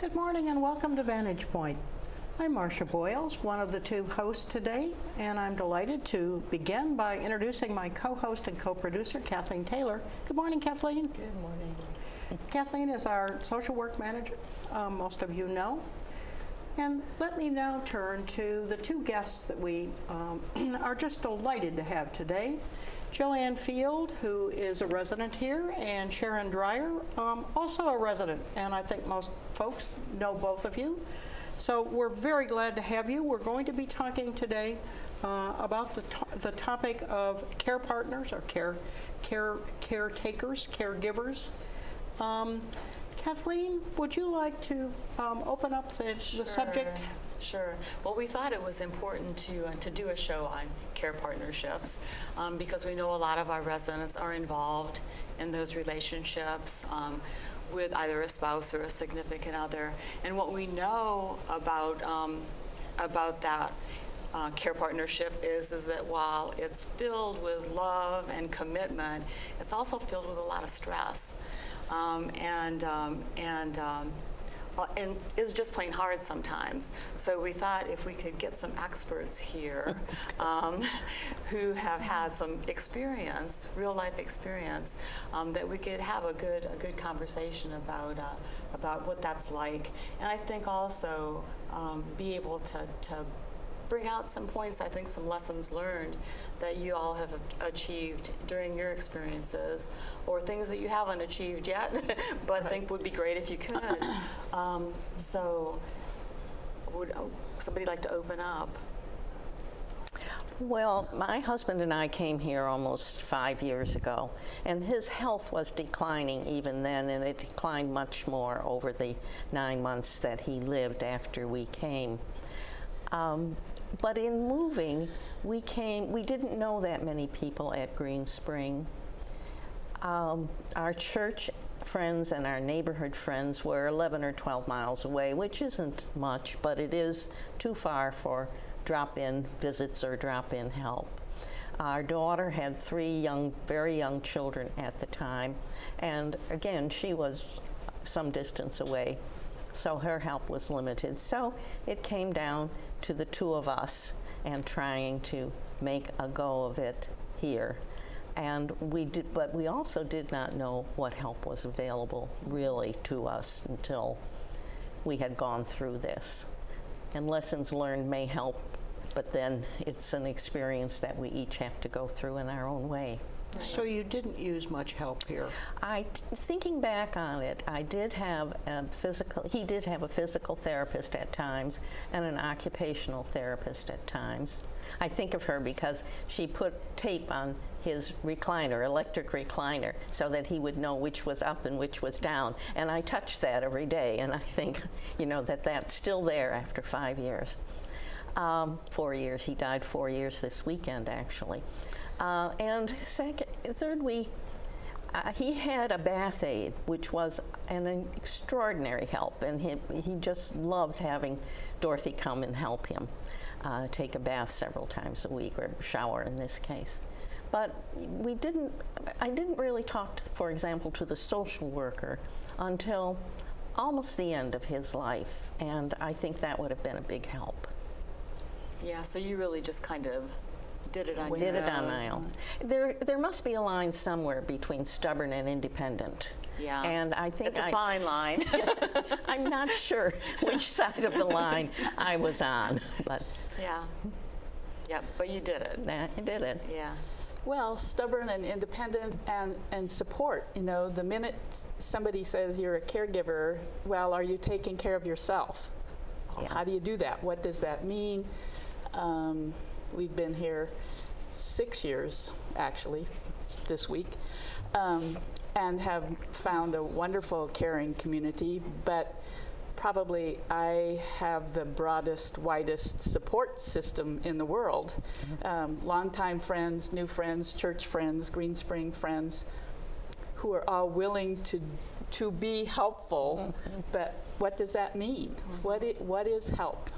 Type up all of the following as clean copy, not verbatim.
Good morning and welcome to Vantage Point. I'm Marcia Boyles, one of the two hosts today, and I'm delighted to begin by introducing my co-host and co-producer, Kathleen Taylor. Good morning, Kathleen. Good morning. Kathleen is our social work manager, most of you know. And let me now turn to the two guests that we are just delighted to have today. Joanne Field, who is a resident here, and Sharon Dreyer, also a resident, and I think most folks know both of you. So we're very glad to have you. We're going to be talking today about the topic of care partners or caretakers, caregivers. Kathleen, would you like to open up the subject? Sure. Well, we thought it was important to do a show on care partnerships because we know a lot of our residents are involved in those relationships with either a spouse or a significant other. And what we know about that care partnership is that while it's filled with love and commitment, it's also filled with a lot of stress. And is just plain hard sometimes. So we thought if we could get some experts here who have had some experience, real life experience, that we could have a good conversation about what that's like. And I think also be able to bring out some points, I think some lessons learned that you all have achieved during your experiences, or things that you haven't achieved yet, but think would be great if you could. So would somebody like to open up? Well, my husband and I came here almost 5 years ago, and his health was declining even then, and it declined much more over the 9 months that he lived after we came. But in moving, we didn't know that many people at Green Spring. Our church friends and our neighborhood friends were 11 or 12 miles away, which isn't much, but it is too far for drop-in visits or drop-in help. Our daughter had 3 very young children at the time, and again, she was some distance away, so her help was limited. So it came down to the two of us and trying to make a go of it here. And but we also did not know what help was available really to us until we had gone through this. And lessons learned may help, but then it's an experience that we each have to go through in our own way. So you didn't use much help here? Thinking back on it, he did have a physical therapist at times and an occupational therapist at times. I think of her because she put tape on his recliner, electric recliner, so that he would know which was up and which was down. And I touch that every day, and I think, that that's still there after 5 years. 4 years. He died 4 years this weekend, actually. And third, he had a bath aid, which was an extraordinary help, and he just loved having Dorothy come and help him take a bath several times a week, or shower in this case. But I didn't really talk, for example, to the social worker until almost the end of his life, and I think that would have been a big help. Yeah, so you really just kind of did it on your own. Did it on my own. There must be a line somewhere between stubborn and independent. Yeah. And I think it's a fine line. I'm not sure which side of the line I was on, but yeah, but you did it. I did it. Yeah. Well, stubborn and independent and support. The minute somebody says you're a caregiver, well, are you taking care of yourself? Yeah. How do you do that? What does that mean? We've been here 6 years, actually, this week, and have found a wonderful caring community, but probably I have the broadest, widest support system in the world. Longtime friends, new friends, church friends, Green Spring friends, who are all willing to be helpful, but what does that mean? What is help?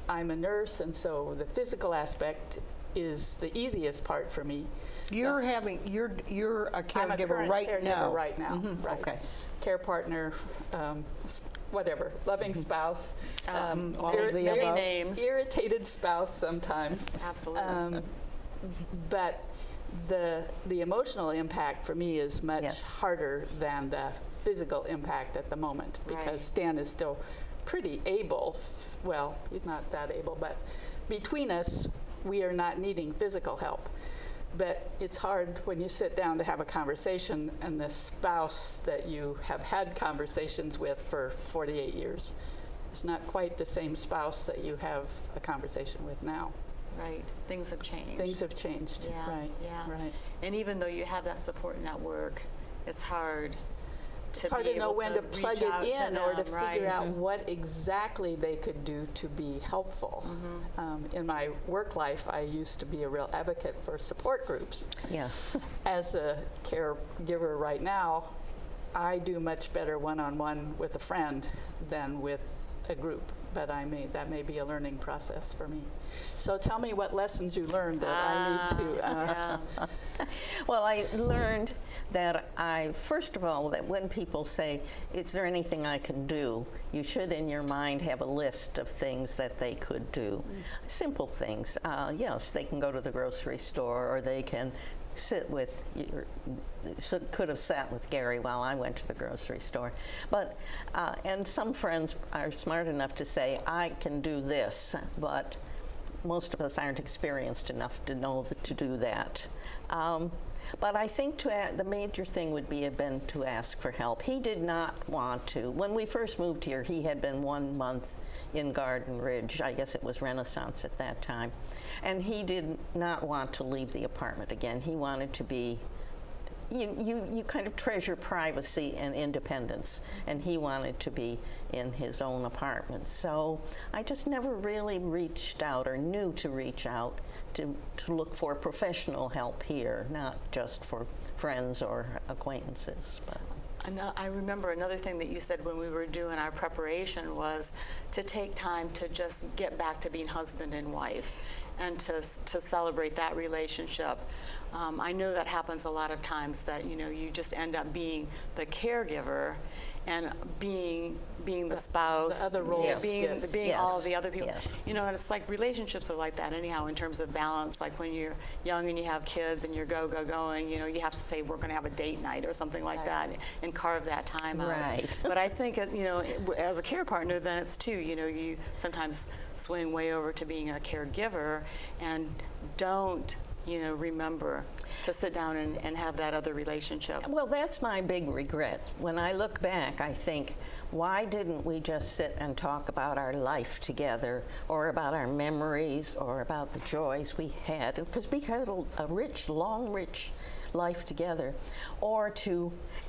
I'm a nurse, and so the physical aspect is the easiest part for me. You're a caregiver I'm a current right caregiver now. right now. Mm-hmm. Right. Okay. Care partner, whatever, loving spouse, all of the many above. names. irritated spouse sometimes. Absolutely. But the emotional impact for me is much Yes. harder than the physical impact at the moment, because Right. Stan is still pretty able. Well, he's not that able, but between us, we are not needing physical help. But it's hard when you sit down to have a conversation and the spouse that you have had conversations with for 48 years is not quite the same spouse that you have a conversation with now. Right. Things have changed. Things have changed. Yeah, Right. yeah. Right. And even though you have that support network, it's hard to It's hard be to know able when to plug reach out it in or to them, right. figure out what exactly they could do to be helpful. In my work life, I used to be a real advocate for support groups. Yeah. As a caregiver right now, I do much better one-on-one with a friend than with a group, but that may be a learning process for me. So tell me what lessons you learned that I need to. Yeah. Well, I learned that first of all, that when people say, is there anything I can do? You should in your mind have a list of things that they could do. Simple things. Yes, they can go to the grocery store, or they can sit with, could have sat with Gary while I went to the grocery store. But, and some friends are smart enough to say, I can do this, but most of us aren't experienced enough to know to do that. But I think the major thing would have been to ask for help. He did not want to. When we first moved here, he had been 1 month in Garden Ridge. I guess it was Renaissance at that time. And he did not want to leave the apartment again. He wanted to be, you kind of treasure privacy and independence, and he wanted to be in his own apartment. So I just never really reached out or knew to reach out to look for professional help here, not just for friends or acquaintances. But. I remember another thing that you said when we were doing our preparation was to take time to just get back to being husband and wife and to celebrate that relationship. I know that happens a lot of times, that you just end up being the caregiver and being the spouse, the other roles, Yes. being Yes. all of the other people. Yes. And it's like relationships are like that anyhow in terms of balance. Like when you're young and you have kids and you're going, you have to say we're going to have a date night or something like that and carve that time out. Right. But I think as a care partner, then it's too. You sometimes swing way over to being a caregiver and don't remember to sit down and have that other relationship. Well, that's my big regret. When I look back, I think, why didn't we just sit and talk about our life together, or about our memories, or about the joys we had? Because we had a rich life together. Or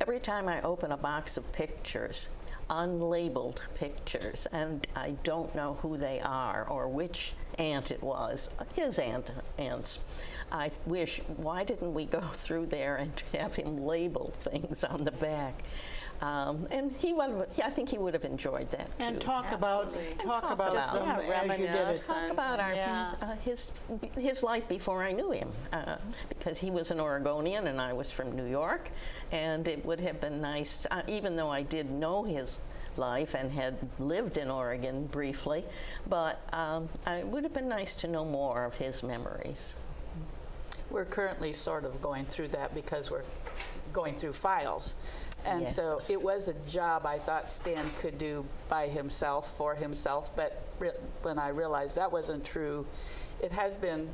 every time I open a box of pictures, unlabeled pictures, and I don't know who they are or which aunt it was, his aunts. I wish, why didn't we go through there and have him label things on the back? And I think he would have enjoyed that too. And talk Absolutely. about Just, them as you did reminisce. it. Talk about his life before I knew him, because he was an Oregonian and I was from New York, and it would have been nice, even though I did know his life and had lived in Oregon briefly, but it would have been nice to know more of his memories. We're currently sort of going through that because we're going through files. And so Yes. it was a job I thought Stan could do by himself, for himself, but when I realized that wasn't true, it has been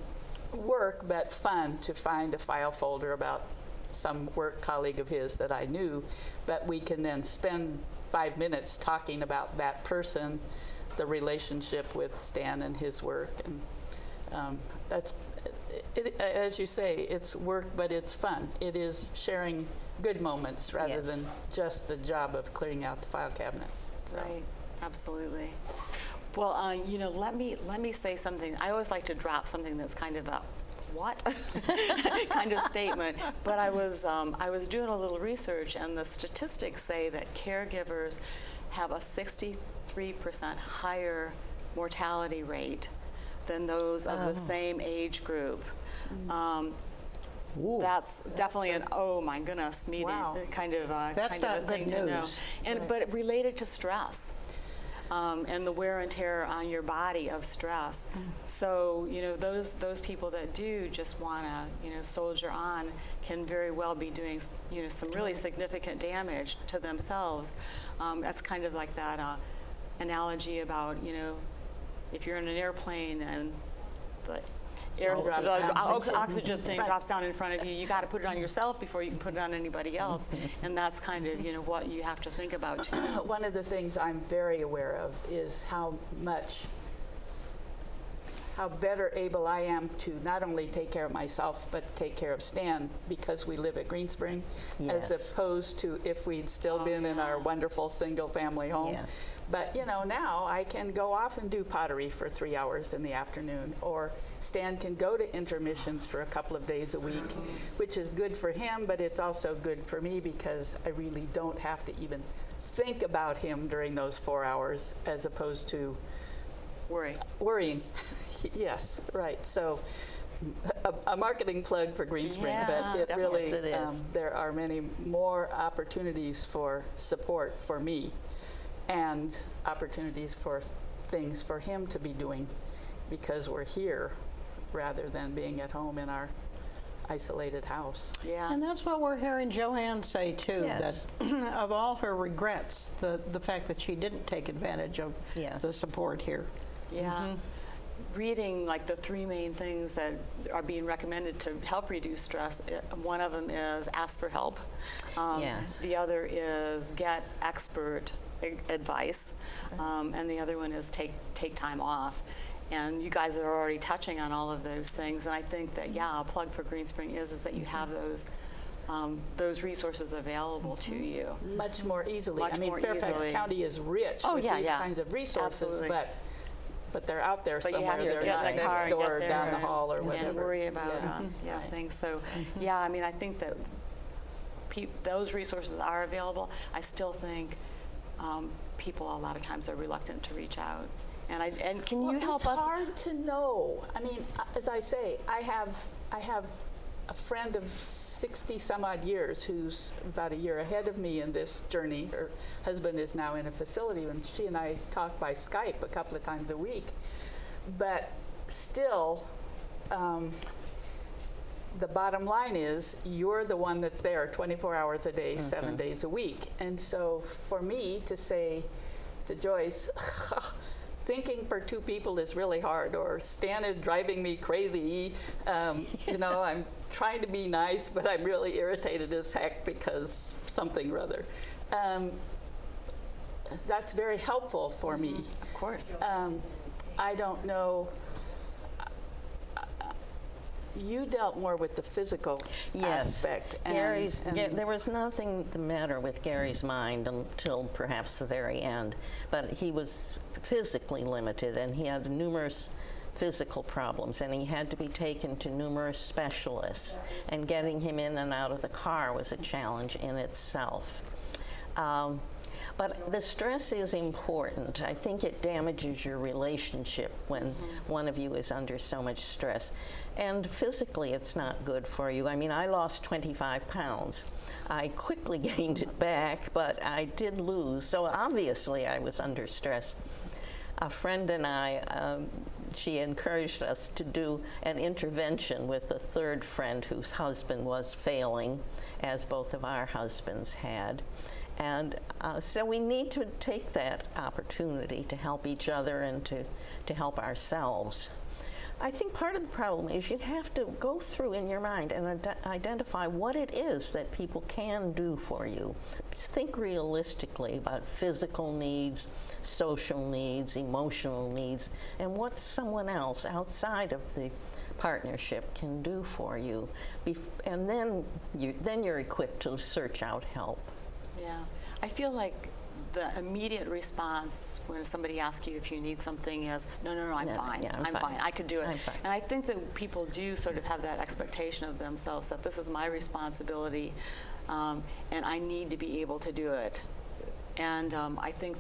work but fun to find a file folder about some work colleague of his that I knew, but we can then spend 5 minutes talking about that person, the relationship with Stan and his work, and that's, as you say, it's work, but it's fun. It is sharing good moments rather Yes. than just the job of clearing out the file cabinet. So. Right, absolutely. Well, let me say something. I always like to drop something that's kind of a what kind of statement. But I was doing a little research, and the statistics say that caregivers have a 63% higher mortality rate than those of the same age group. That's definitely an oh my goodness meeting Wow. kind of That's kind of not a thing good to know. news. And but related to stress. and the wear and tear on your body of stress. So, you know, those people that do just want to, you know, soldier on can very well be doing, you know, some really significant damage to themselves. That's kind of like that analogy about, you know, if you're in an airplane and the oxygen thing drops down in front of you, you got to put it on yourself before you can put it on anybody else. And that's kind of, you know, what you have to think about too. One of the things I'm very aware of is how better able I am to not only take care of myself, but take care of Stan, because we live at Green Spring, Yes. as opposed to if we'd still been in our wonderful single-family home. Yes. But, you know, now I can go off and do pottery for 3 hours in the afternoon, or Stan can go to intermissions for a couple of days a week, which is good for him, but it's also good for me because I really don't have to even think about him during those 4 hours, as opposed to worrying. Yes, right. So a marketing plug for Green Spring, Yeah, but it really, Yes, it is. there are many more opportunities for support for me and opportunities for things for him to be doing because we're here rather than being at home in our isolated house. Yeah. And that's what we're hearing Joanne say too, Yes. that of all her regrets, the fact that she didn't take advantage of Yes. the support here. Yeah. Reading like the 3 main things that are being recommended to help reduce stress, one of them is ask for help. Yes. The other is get expert advice. And the other one is take time off. And you guys are already touching on all of those things. And I think that, yeah, a plug for Green Spring is that you have those resources available to you. Much more easily. Much I mean, more Fairfax easily. County is rich Oh, with yeah, these yeah. kinds of resources, Absolutely. but they're out there But you somewhere. have to They're get not in the car next and door, get there down the hall, or and whatever. worry about Yeah. yeah, things. So, yeah, I mean, I think that those resources are available. I still think people a lot of times are reluctant to reach out. And can you help It's us? hard to know. I mean, as I say, I have a friend of 60 some odd years who's about a year ahead of me in this journey. Her husband is now in a facility, and she and I talk by Skype a couple of times a week. But still, the bottom line is you're the one that's there 24 hours a day, 7 days a week. And so for me to say to Joyce, thinking for 2 people is really hard, or Stan is driving me crazy. You know, I'm trying to be nice, but I'm really irritated as heck because something or other. That's very helpful for me. Of course. I don't know. You dealt more with the physical aspect. Gary's, there was nothing the matter with Gary's mind until perhaps the very end, but he was physically limited and he had numerous physical problems and he had to be taken to numerous specialists, and getting him in and out of the car was a challenge in itself. But the stress is important. I think it damages your relationship when one of you is under so much stress. And physically, it's not good for you. I mean, I lost 25 pounds. I quickly gained it back, but I did lose. So obviously, I was under stress. A friend and I, she encouraged us to do an intervention with a third friend whose husband was failing, as both of our husbands had. And so we need to take that opportunity to help each other and to help ourselves. I think part of the problem is you have to go through in your mind and identify what it is that people can do for you. Think realistically about physical needs, social needs, emotional needs, and what someone else outside of the partnership can do for you. And then you're equipped to search out help. Yeah. I feel like the immediate response when somebody asks you if you need something is, no, I'm fine. Yeah, I'm fine. I could do it. I'm fine. And I think that people do sort of have that expectation of themselves that this is my responsibility and I need to be able to do it. And I think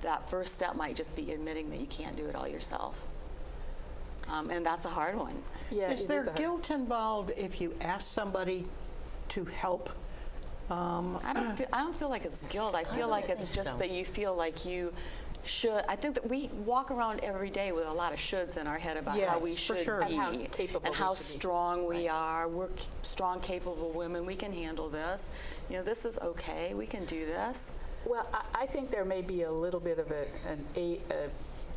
that first step might just be admitting that you can't do it all yourself. And that's a hard one. Yeah, Is there guilt involved if you ask somebody to help? I don't feel like it's guilt. I feel like it's just that you feel like you should. I think that we walk around every day with a lot of shoulds in our head about how we Yes, for should sure. be And how capable and we how should be. strong we are. We're strong, capable women. We can handle this. You know, this is okay. We can do this. Well, I think there may be a little bit of an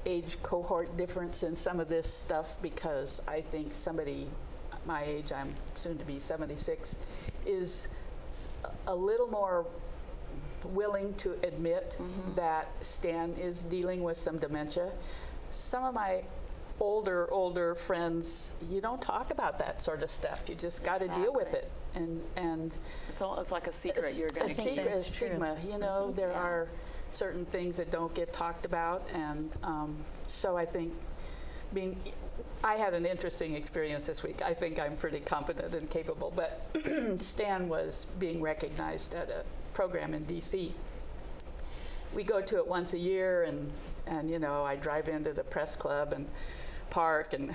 age cohort difference in some of this stuff, because I think somebody my age, I'm soon to be 76, is a little more willing to admit that Stan is dealing with some dementia. Some of my older friends, you don't talk about that sort of stuff. You just got to deal with it. And it's like a secret you're going to keep. think that's true. Stigma, you know, there are certain things that don't get talked about, and so I think I had an interesting experience this week. I think I'm pretty competent and capable, but Stan was being recognized at a program in DC. We go to it once a year, and you know, I drive into the press club and park and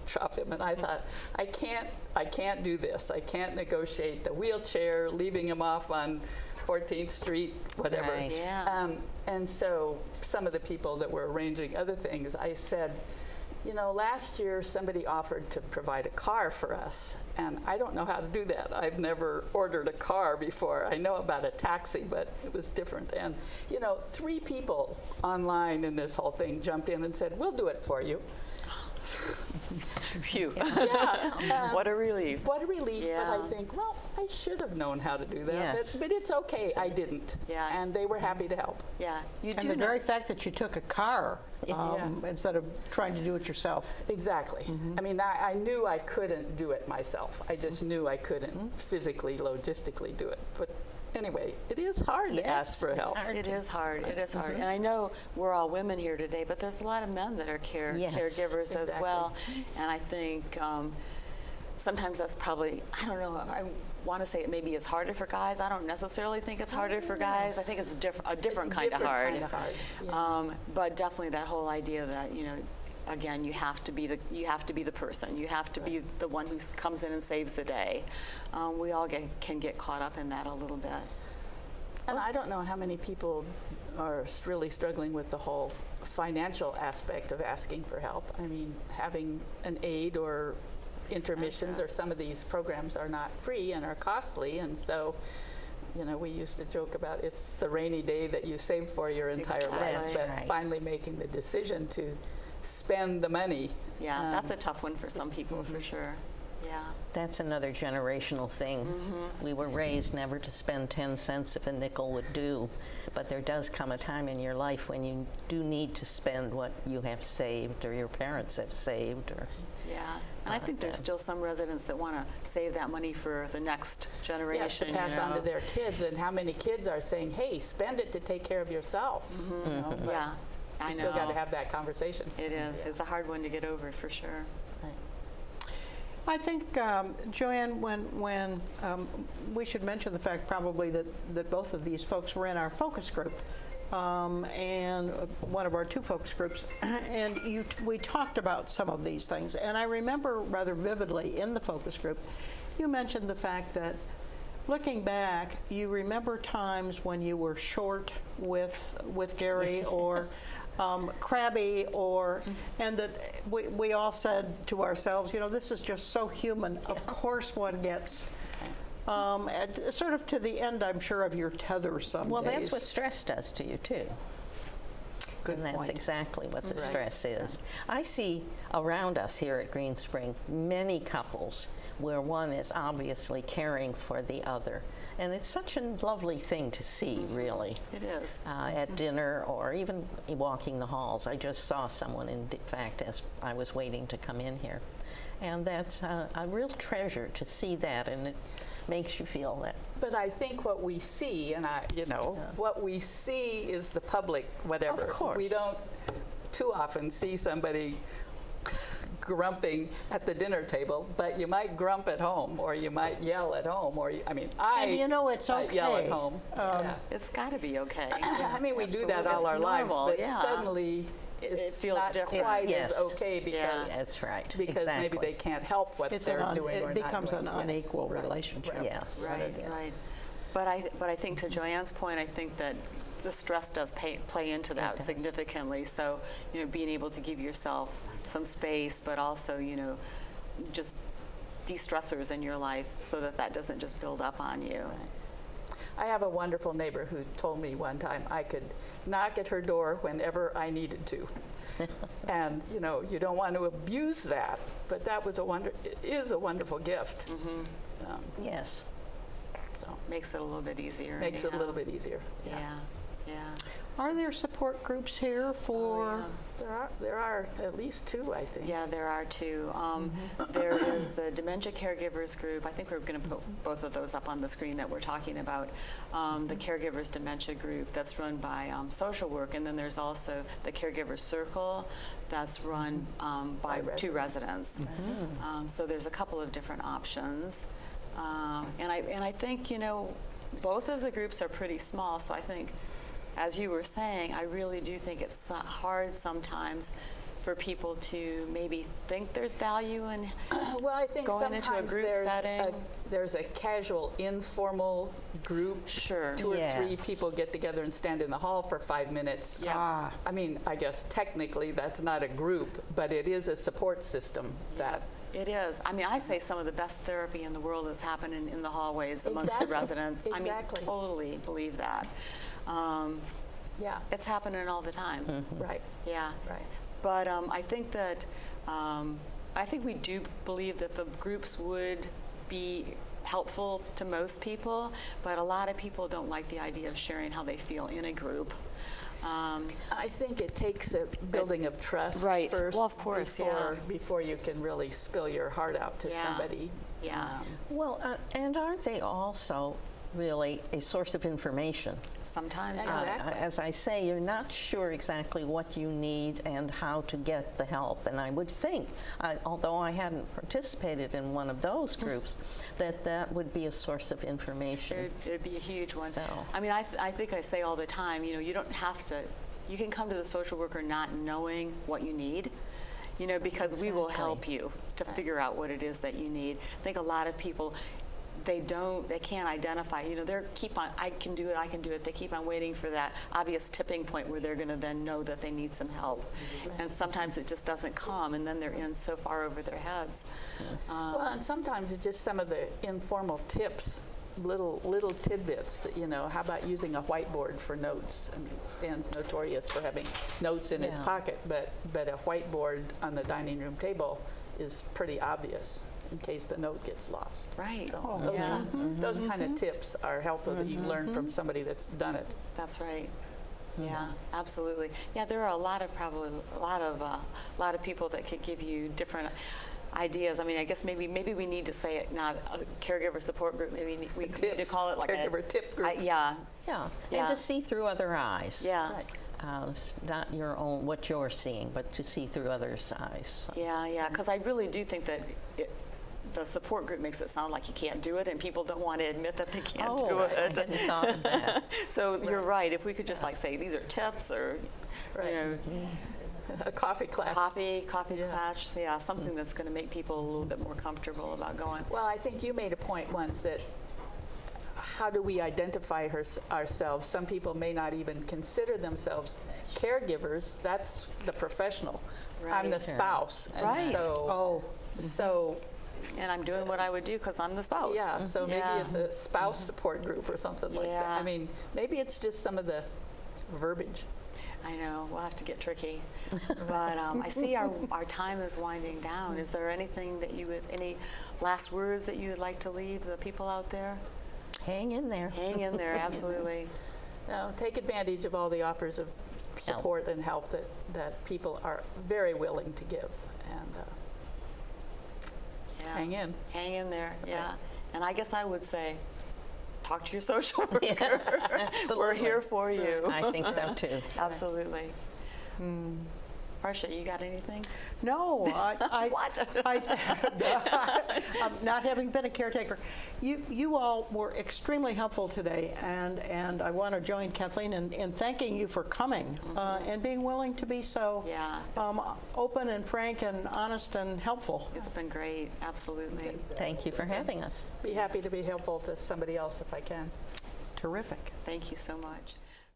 drop him, and I thought, I can't do this. I can't negotiate the wheelchair, leaving him off on 14th Street, whatever. Right. Yeah. And so some of the people that were arranging other things, I said, you know, last year somebody offered to provide a car for us, and I don't know how to do that. I've never ordered a car before. I know about a taxi, but it was different. And, you know, 3 people online in this whole thing jumped in and said, we'll do it for you. Phew. Yeah. What a relief. What a relief, Yeah. but I think, well, I should have known how to do that. Yes. But it's okay, I didn't. Yeah. And they were happy to help. Yeah. You And do the know. very fact that you took a car Yeah. instead of trying to do it yourself. Exactly. I mean, I knew I couldn't do it myself. I just knew I couldn't physically, logistically do it. But anyway, it is hard to ask for help. It is hard. It is hard. And I know we're all women here today, but there's a lot of men that are Yes, caregivers as exactly. well. And I think sometimes that's probably, I don't know, I want to say it maybe is harder for guys. I don't necessarily think it's harder for guys. I think it's a different kind of hard. Yeah. But definitely that whole idea that, you know, again, you have to be the person. You have to be the one who comes in and saves the day. We all can get caught up in that a little bit. And I don't know how many people are really struggling with the whole financial aspect of asking for help. I mean, having an aid or intermissions or some of these programs are not free and are costly, and so, you know, we used to joke about it's the rainy day that you save for your entire life, Exactly. but Right. finally making the decision to spend the money. Yeah, that's a tough one for some people, for sure. Yeah. That's another generational thing. We were raised never to spend 10 cents if a nickel would do, but there does come a time in your life when you do need to spend what you have saved or your parents have saved. Or Yeah, and I think there's still some residents that want to save that money for the next generation. Yes, to pass you on know. to their kids, and how many kids are saying, hey, spend it to take care of yourself. You know, but Yeah, I you know. still got to have that conversation. It is. It's a hard one to get over, for sure. I think, Joanne, when we should mention the fact probably that both of these folks were in our focus group, and one of our 2 focus groups, and we talked about some of these things. And I remember rather vividly in the focus group, you mentioned the fact that looking back, you remember times when you were short with Gary or crabby, and that we all said to ourselves, you know, this is just so human. Of course one gets sort of to the end, I'm sure, of your tether some well, days. that's what stress does to you too. Good And that's point. exactly what the Right. stress is. I see around us here at Green Spring many couples where one is obviously caring for the other. And it's such a lovely thing to see, really. It is. At dinner or even walking the halls. I just saw someone, in fact, as I was waiting to come in here. And that's a real treasure to see that, and it makes you feel that. But I think what we see, and what we see is the public, whatever. Of course. We don't too often see somebody grumping at the dinner table, but you might grump at home, or you might yell at home, or And you know, it's might yell at okay. home. Yeah. It's got to be okay. I mean, we do that Absolutely. all our It's lives, normal, but yeah. suddenly It it's feels not different. quite Yes. as okay because That's right. because exactly. maybe they can't help what It's they're an doing or it not becomes doing. an Yes. unequal Right. relationship. Right. Yes. Right, right. But I think to Joanne's point, I think that the stress does play into that It does. significantly. So, being able to give yourself some space, but also, just de-stressors in your life so that doesn't just build up on you. I have a wonderful neighbor who told me one time I could knock at her door whenever I needed to. And, you don't want to abuse that, but that was it is a wonderful gift. Yes. So Makes it a little bit easier. makes it a anyhow. little bit easier. Yeah, yeah. Are there support groups here for? There are at least 2, I think. Yeah, there are 2. There is the Dementia Caregivers Group. I think we're going to put both of those up on the screen that we're talking about. The Caregivers Dementia Group that's run by Social Work, and then there's also the Caregivers Circle that's run by 2 residents. So there's a couple of different options. And I think, both of the groups are pretty small, so I think, as you were saying, I really do think it's hard sometimes for people to maybe think there's value in Well, I think going into a sometimes group setting. there's a casual, informal group. Sure. 2 or 3 Yes. people get together and stand in the hall for 5 minutes. Yeah. I mean, I guess technically that's not a group, but it is a support system that. It is. I mean, I say some of the best therapy in the world is happening in the hallways amongst the Exactly. residents. Exactly. I mean, totally believe that. Yeah. It's happening all the time. Right. Yeah. Right. But I think that I think we do believe that the groups would be helpful to most people, but a lot of people don't like the idea of sharing how they feel in a group. I think it takes a building of trust Right. first. Well, of course, before you can really spill your heart out to Yeah. somebody. Yeah. Well, and aren't they also really a source of information? Sometimes. Exactly. As I say, you're not sure exactly what you need and how to get the help. And I would think, although I hadn't participated in one of those groups, that would be a source of information. It'd be a huge one. So- I mean, I think I say all the time, you don't have to, you can come to the social worker not knowing what you need, because we will help Exactly. you to figure out what it is that you need. I think a lot of people, they can't identify, I can do it. They keep on waiting for that obvious tipping point where they're going to then know that they need some help. And sometimes it just doesn't come, and then they're in so far over their heads. Well, and sometimes it's just some of the informal tips, little tidbits. How about using a whiteboard for notes? I mean, Stan's notorious for having notes in his Yeah. pocket, but a whiteboard on the dining room table is pretty obvious in case the note gets lost. Right. So Oh, yeah. those kind of tips are helpful that you learn from somebody that's done it. That's right. Yeah, absolutely. Yeah, there are a lot of people that could give you different ideas. I mean, I guess maybe we need to say it not a caregiver support group. Maybe we need to Tips. call it like Caregiver tip group. yeah, Yeah, Yeah. and to see through other eyes. yeah. Right. It's not your own, what you're seeing, but to see through others' eyes. Yeah. Because I really do think that the support group makes it sound like you can't do it, and people don't want to admit that they can't do I it. hadn't thought of that. So you're right. If we could just say these are tips, or Right. A coffee class. coffee clutch, yeah, something that's going to make people a little bit more comfortable about going. Well, I think you made a point once that how do we identify ourselves? Some people may not even consider themselves caregivers. That's the professional. I'm the Right. spouse. And Right. So And I'm doing what I would do because I'm the spouse. yeah, so maybe Yeah. it's a spouse support group or something like that. Yeah. I mean, maybe it's just some of the verbiage. I know, we'll have to get tricky. But I see our time is winding down. Is there anything that any last words that you would like to leave the people out there? Hang in there. Hang in there, absolutely. Now, take advantage of all the offers of support and help that people are very willing to give. And Yeah. hang in. Hang in there, yeah. And I guess I would say, talk to your social worker. Yes, We're absolutely. here for you. I think so too. Absolutely. Marcia, you got anything? No, What? not having been a caretaker, you all were extremely helpful today, and I want to join Kathleen in thanking you for coming and being willing to be so Yeah. open and frank and honest and helpful. It's been great, absolutely. Thank you for having us. Be happy to be helpful to somebody else if I can. Terrific. Thank you so much.